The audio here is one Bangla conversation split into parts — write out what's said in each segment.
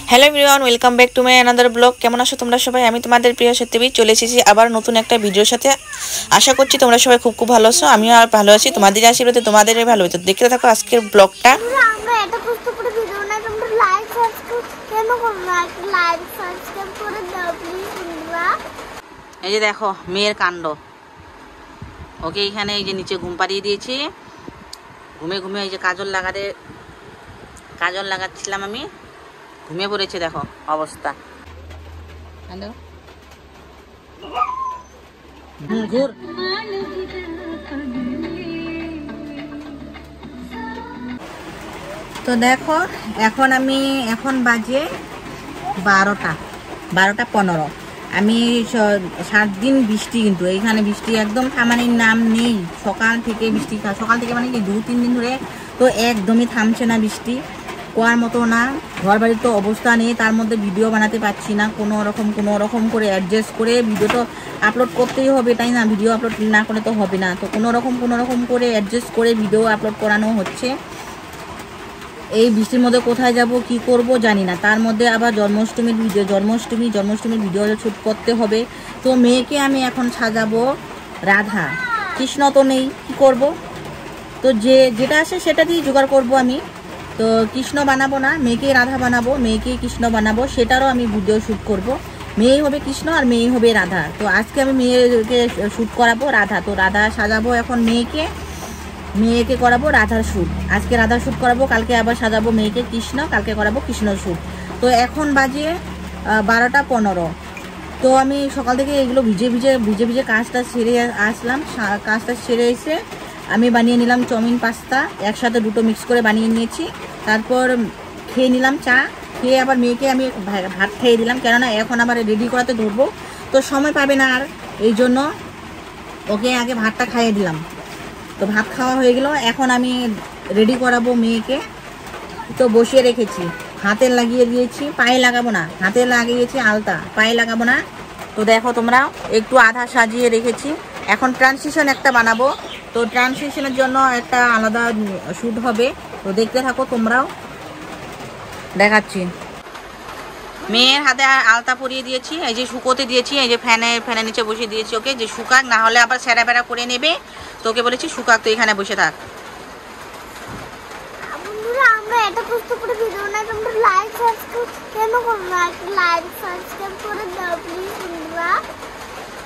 Hello everyone, welcome back to my another blog. কেমন আছো তোমরা সবাই? আমি তোমাদের প্রিয় সত্যি চলে এসেছি আবার নতুন একটা ভিডিওর সাথে। আশা করছি তোমরা সবাই খুব খুব ভালো আছো, আমিও আর ভালো আছি। তোমাদের আশীর্বাদে তোমাদের ভালো হতো। দেখতে থাকো আজকের ব্লগটা। এই যে দেখো মেয়ের কাণ্ড। ওকে এখানে এই যে নিচে ঘুম পাড়িয়ে দিয়েছি। ঘুমে ঘুমে এই যে কাজল লাগাচ্ছিলাম আমি, ঘুমিয়ে পড়েছে। দেখো অবস্থা। হ্যালো ঘুর। তো দেখো এখন বাজে 12:15। আমি 7 দিন বৃষ্টি, কিন্তু এইখানে বৃষ্টি একদম থামানোর নাম নেই। সকাল থেকে মানে কি 2-3 দিন ধরে তো একদমই থামছে না বৃষ্টি। কোয়ার মতো না, ঘর বাড়ির তো অবস্থা নেই। তার মধ্যে ভিডিও বানাতে পারছি না, কোনো রকম করে অ্যাডজাস্ট করে ভিডিও তো আপলোড করতেই হবে, তাই না? ভিডিও আপলোড না করে তো হবে না। তো কোনো রকম করে অ্যাডজাস্ট করে ভিডিও আপলোড করানো হচ্ছে। এই বৃষ্টির মধ্যে কোথায় যাব, কি করব জানি না। তার মধ্যে আবার জন্মাষ্টমীর ভিডিও শ্যুট করতে হবে। তো মেয়েকে আমি এখন সাজাবো রাধা। কৃষ্ণ তো নেই, কি করব? তো যেটা আসে সেটা দিয়ে জোগাড় করব আমি। তো কৃষ্ণ বানাবো না, মেয়েকে রাধা বানাবো, মেয়েকে কৃষ্ণ বানাবো, সেটারও আমি ভিডিও শ্যুট করব। মেয়ে হবে কৃষ্ণ আর মেয়ে হবে রাধা। তো আজকে আমি মেয়েকে শ্যুট করাবো রাধা। তো রাধা সাজাবো এখন মেয়েকে করাবো রাধার শ্যুট। আজকে রাধার শ্যুট করাবো, কালকে আবার সাজাবো মেয়েকে কৃষ্ণ, কালকে করাবো কৃষ্ণর শ্যুট। তো এখন বাজে 12:15। তো আমি সকাল থেকে এগুলো ভিজে ভিজে কাজটা সেরে আসলাম। কাজটা সেরে এসে আমি বানিয়ে নিলাম চাউমিন পাস্তা, একসাথে দুটো মিক্স করে বানিয়ে নিয়েছি। তারপর খেয়ে নিলাম চা, খেয়ে আবার মেয়েকে আমি ভাত খেয়ে দিলাম, কেননা এখন আবার রেডি করাতে ধরবো, তো সময় পাবে না আর। এই জন্য ওকে আগে ভাতটা খাইয়ে দিলাম। তো ভাত খাওয়া হয়ে গেল, এখন আমি রেডি করাবো মেয়েকে। তো বসিয়ে রেখেছি, হাতে লাগিয়ে দিয়েছি, পায়ে লাগাবো না। হাতে লাগিয়েছি আলতা, পায়ে লাগাবো না। তো দেখো তোমরা, একটু আধা সাজিয়ে রেখেছি। এখন ট্রানজিশন একটা বানাবো। তো ট্রানজিশনের জন্য একটা আলাদা শ্যুট হবে। তো দেখতে থাকো তোমরাও, দেখাচ্ছি। মেয়ের হাতে আলতা পরিয়ে দিয়েছি, এই যে শুকোতে দিয়েছি, এই যে ফ্যানের নিচে বসিয়ে দিয়েছি ওকে, যে শুকাক, না হলে আবার স্যারা বেড়া করে নেবে। তো ওকে বলেছি শুকাক, তো এখানে বসে থাক।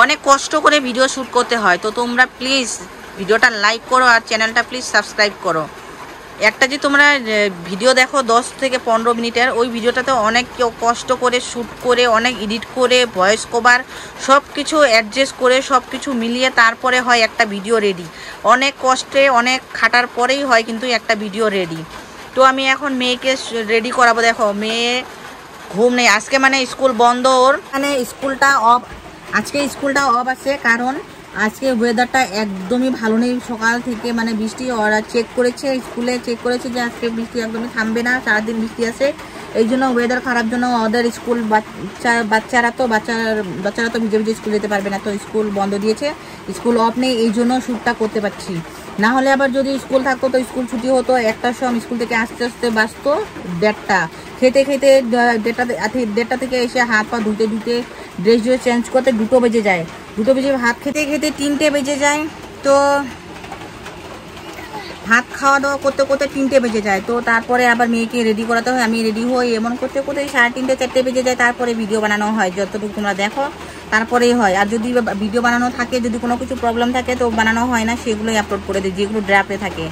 অনেক কষ্ট করে ভিডিও শ্যুট করতে হয়, তো তোমরা প্লিজ ভিডিওটা লাইক করো আর চ্যানেলটা প্লিজ সাবস্ক্রাইব করো। একটা যে তোমরা ভিডিও দেখো 10 থেকে 15 মিনিটের, ওই ভিডিওটাতে অনেক কষ্ট করে শ্যুট করে, অনেক এডিট করে, ভয়েস কভার সব কিছু অ্যাডজাস্ট করে, সব কিছু মিলিয়ে তারপরে হয় একটা ভিডিও রেডি। অনেক কষ্টে, অনেক খাটার পরেই হয় কিন্তু একটা ভিডিও রেডি। তো আমি এখন মেয়েকে রেডি করাবো। দেখো মেয়ে ঘুম নেই আজকে, মানে স্কুল বন্ধ ওর, মানে স্কুলটা অফ। আজকে স্কুলটা অফ আছে, কারণ আজকে ওয়েদারটা একদমই ভালো নেই। সকাল থেকে মানে বৃষ্টি, ওরা স্কুলে চেক করেছে যে আজকে বৃষ্টি একদমই থামবে না, সারাদিন বৃষ্টি আছে। এই জন্য ওয়েদার খারাপ জন্য ওদের স্কুল, বাচ্চারা তো ভিজে ভিজে স্কুল যেতে পারবে না। তো স্কুল বন্ধ দিয়েছে, স্কুল অফ নেই, এই জন্য শ্যুটটা করতে পারছি। না হলে আবার যদি স্কুল থাকতো তো স্কুল ছুটি হতো 1টার সময়, স্কুল থেকে আস্তে আস্তে বাঁচতো 1:30। খেতে 1:30 থেকে এসে হাত পা ধুতে ড্রেস চেঞ্জ করতে 2টো বেজে যায়। 2টো বেজে ভাত খেতে 3টে বেজে যায়। তো ভাত খাওয়া দাওয়া করতে 3টে বেজে যায়। তো তারপরে আবার মেয়েকে রেডি করাতে হয়, আমি রেডি হই, এমন করতে 3:30-4টে বেজে যায়। তারপরে ভিডিও বানানো হয়, যতটুকু তোমরা দেখো তারপরেই হয়। আর যদি ভিডিও বানানো থাকে, যদি কোনো কিছু প্রবলেম থাকে তো বানানো হয় না, সেগুলোই আপলোড করে দিই, যেগুলো ড্রাফটে থাকে।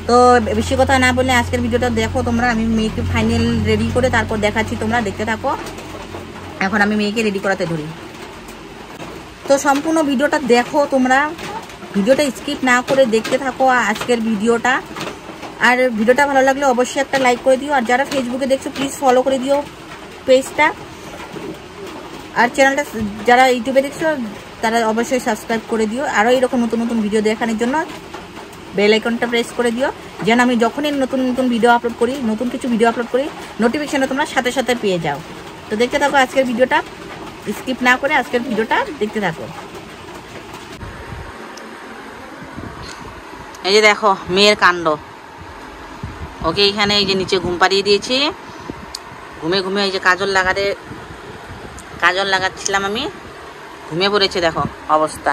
তো বেশি কথা না বললে আজকের ভিডিওটা দেখো তোমরা। আমি মেয়েকে ফাইনাল রেডি করে তারপর দেখাচ্ছি, তোমরা দেখতে থাকো। এখন আমি মেয়েকে রেডি করাতে ধরি। তো সম্পূর্ণ ভিডিওটা দেখো তোমরা, ভিডিওটা স্কিপ না করে দেখতে থাকো আজকের ভিডিওটা। আর ভিডিওটা ভালো লাগলে অবশ্যই একটা লাইক করে দিও। আর যারা ফেসবুকে দেখছো প্লিজ ফলো করে দিও পেজটা। আর চ্যানেলটা যারা ইউটিউবে দেখছো তারা অবশ্যই সাবস্ক্রাইব করে দিও। আরও এরকম নতুন নতুন ভিডিও দেখানোর জন্য বেল আইকনটা প্রেস করে দিও, যেন আমি যখনই নতুন ভিডিও আপলোড করি, নতুন কিছু ভিডিও আপলোড করি, নোটিফিকেশনটা তোমরা সাথে সাথে পেয়ে যাও। তো দেখতে থাকো আজকের ভিডিওটা, স্কিপ না করে আজকের ভিডিওটা দেখতে থাকো। এই যে দেখো মেয়ের কাণ্ড। ওকে এখানে এই যে নিচে ঘুম পাড়িয়ে দিয়েছি, ঘুমে ঘুমে এই যে কাজল লাগাচ্ছিলাম আমি, ঘুমিয়ে পড়েছে দেখো অবস্থা।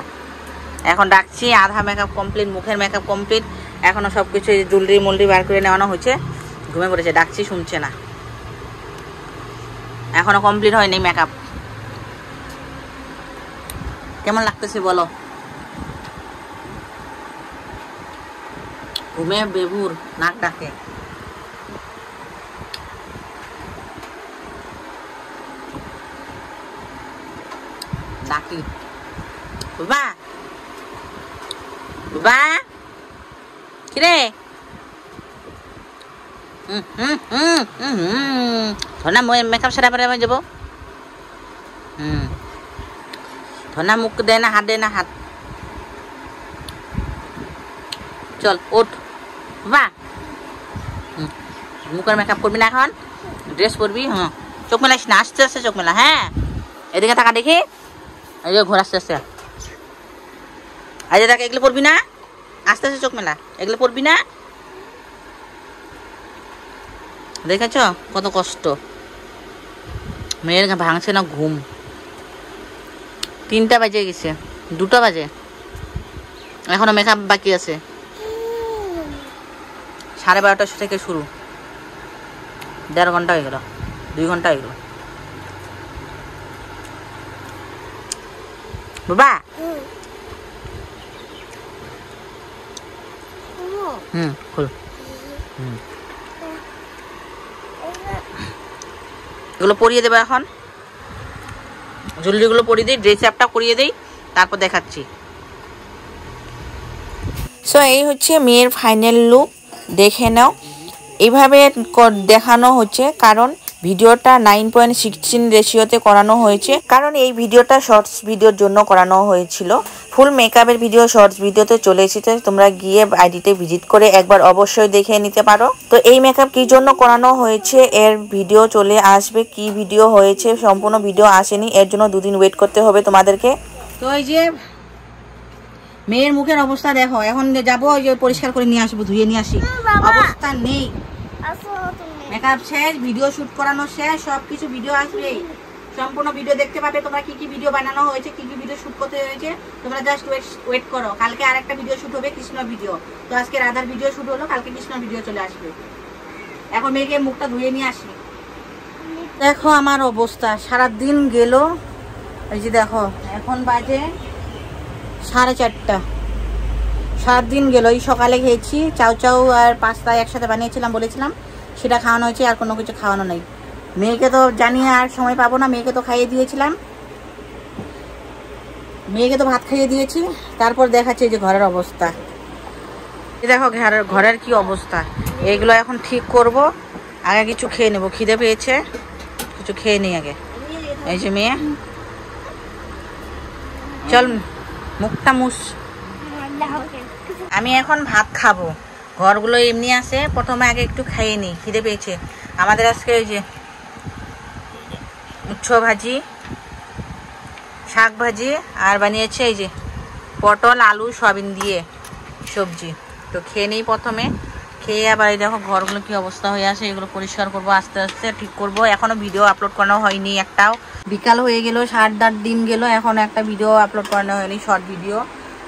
এখন ডাকছি, আধা মেকআপ কমপ্লিট, মুখের মেকআপ কমপ্লিট, এখনো সব কিছু জুলরি মুলরি বার করে নেওয়ানো হয়েছে, ঘুমে পড়েছে, ডাকছি শুনছে না, এখনো কমপ্লিট হয়নি মেকআপ। কেমন লাগতেছে বলো? ঘুমে বেবুর নাক ডাকে। ডাকি বাবা, বাবা কিরে? ধনা মই মেকআপ সারা পরে আমি যাবো। ধনা মুখ দেয় না, হাত দেয় না, হাত। চল ওঠ বাবা, মুখের মেকআপ করবি না এখন, ড্রেস পরবি। হ্যাঁ চোখ মেলাইস না, আস্তে আস্তে চোখ মেলা। হ্যাঁ এদিকে টাকা দেখি, এই যে ঘোর আস্তে আস্তে। আজ টাকা এগুলো পরবি না, আস্তে আস্তে চোখ মেলা, এগুলো পরবি না। দেখেছ কত কষ্ট, মেয়ের ভাঙছে না ঘুম। 3টা বাজে গেছে, 2টা বাজে, এখনো মেকআপ বাকি আছে। 12:30 থেকে শুরু, 1.5 ঘন্টা হয়ে গেল, 2 ঘন্টা হয়ে গেল। বাবা খুল। এগুলো পরিয়ে দেবো এখন, জুয়েলারিগুলো পরিয়ে দিই, ড্রেস আপটা করিয়ে দিই, তারপর দেখাচ্ছি। সো এই হচ্ছে মেয়ের ফাইনাল লুক, দেখে নাও। এইভাবে দেখানো হচ্ছে কারণ ভিডিওটা 9:16 রেশিওতে করানো হয়েছে, কারণ এই ভিডিওটা শর্টস ভিডিওর জন্য করানো হয়েছিল। ফুল মেকআপের ভিডিও শর্টস ভিডিওতে চলে এসেছে, তোমরা গিয়ে আইডিতে ভিজিট করে একবার অবশ্যই দেখে নিতে পারো। তো এই মেকআপ কি জন্য করানো হয়েছে এর ভিডিও চলে আসবে, কি ভিডিও হয়েছে সম্পূর্ণ ভিডিও আসেনি, এর জন্য 2 দিন ওয়েট করতে হবে তোমাদেরকে। তো এই যে মেয়ের মুখের অবস্থা দেখো, এখন যাবো ওই যে পরিষ্কার করে নিয়ে আসবো, ধুয়ে নিয়ে আসি, অবস্থা নেই। মেকআপ শেষ, ভিডিও শুট করানো শেষ, সবকিছু ভিডিও আসবে, সম্পূর্ণ ভিডিও দেখতে পাবে তোমরা, কি কি ভিডিও বানানো হয়েছে, কি কি ভিডিও শুট করতে হয়েছে। তোমরা জাস্ট ওয়েট করো, কালকে আরেকটা ভিডিও শুট হবে, কৃষ্ণ ভিডিও। তো আজকে রাধার ভিডিও শুট হলো, কালকে কৃষ্ণ ভিডিও চলে আসবে। এখন মেয়েকে মুখটা ধুয়ে নিয়ে আসি। দেখো আমার অবস্থা, সারাদিন গেল। এই যে দেখো এখন বাজে 4:30, সারাদিন গেল। এই সকালে খেয়েছি চাউ আর পাস্তা একসাথে বানিয়েছিলাম, বলেছিলাম, সেটা খাওয়ানো হয়েছে, আর কোনো কিছু খাওয়ানো নেই। মেয়েকে তো জানি আর সময় পাবো না, মেয়েকে তো খাইয়ে দিয়েছিলাম, মেয়েকে তো ভাত খাইয়ে দিয়েছি। তারপর দেখাচ্ছে যে ঘরের অবস্থা, দেখো ঘরের কি অবস্থা। এইগুলো এখন ঠিক করব, আগে কিছু খেয়ে নেবো, খিদে পেয়েছে, কিছু খেয়ে নিই আগে। এই যে মেয়ে, চল মুখটা মুছ। আমি এখন ভাত খাবো, ঘরগুলো এমনি আছে, প্রথমে আগে একটু খাইয়ে নিই, খিদে পেয়েছে। আমাদের আজকে ওই যে উচ্ছে ভাজি, শাক ভাজি, আর বানিয়েছে এই যে পটল আলু সয়াবিন দিয়ে সবজি। তো খেয়ে নিই প্রথমে, খেয়ে আবার এই দেখো ঘরগুলো কি অবস্থা হয়ে আছে, এগুলো পরিষ্কার করবো, আস্তে আস্তে ঠিক করব। এখনো ভিডিও আপলোড করানো হয়নি একটাও, বিকাল হয়ে গেল, 7-8 দিন গেল, এখনো একটা ভিডিও আপলোড করানো হয়নি, শর্ট ভিডিও।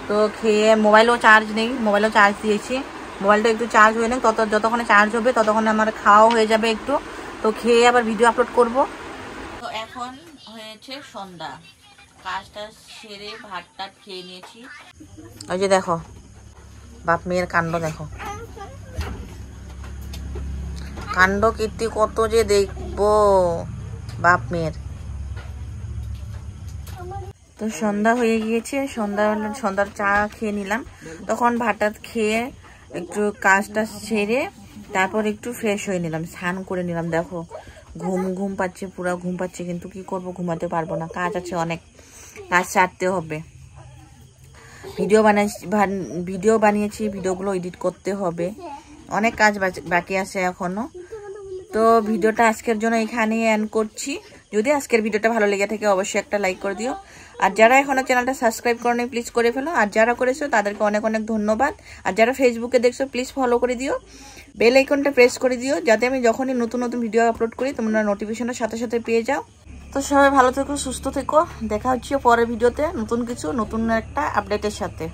তো খেয়ে, মোবাইলও চার্জ নেই, মোবাইলও চার্জ দিয়েছি, মোবাইলটা একটু চার্জ হয়ে নেই, যতক্ষণে চার্জ হবে ততক্ষণে আমার খাওয়াও হয়ে যাবে একটু। তো খেয়ে আবার ভিডিও আপলোড করব। তো এখন হয়েছে সন্ধ্যা, কাজটা সেরে ভাত টাত খেয়ে নিয়েছি। ওই যে দেখো বাপ মেয়ের কাণ্ড, দেখো কাণ্ড কীর্তি কত যে দেখবো বাপ মেয়ের। তো সন্ধ্যা হয়ে গিয়েছে, সন্ধ্যার চা খেয়ে নিলাম, তখন ভাতটাত খেয়ে একটু কাজটা সেরে তারপর একটু ফ্রেশ হয়ে নিলাম, স্নান করে নিলাম। দেখো ঘুম পাচ্ছে, পুরো ঘুম পাচ্ছে, কিন্তু কি করব, ঘুমাতে পারবো না, কাজ আছে অনেক, কাজ সারতে হবে। ভিডিও বানিয়েছি, ভিডিওগুলো এডিট করতে হবে, অনেক কাজ বাকি আছে এখনো। তো ভিডিওটা আজকের জন্য এখানেই এন্ড করছি। যদি আজকের ভিডিওটা ভালো লেগে থাকে অবশ্যই একটা লাইক করে দিও, আর যারা এখনো চ্যানেলটা সাবস্ক্রাইব করনি প্লিজ করে ফেলো, আর যারা করেছো তাদেরকে অনেক অনেক ধন্যবাদ, আর যারা ফেসবুকে দেখছো প্লিজ ফলো করে দিও। বেল আইকনটা প্রেস করে দিও, যাতে আমি যখনই নতুন নতুন ভিডিও আপলোড করি তোমরা নোটিফিকেশনটা সাথে সাথে পেয়ে যাও। তো সবাই ভালো থেকো, সুস্থ থেকো, দেখা হচ্ছে পরের ভিডিওতে নতুন কিছু, নতুন একটা আপডেটের সাথে।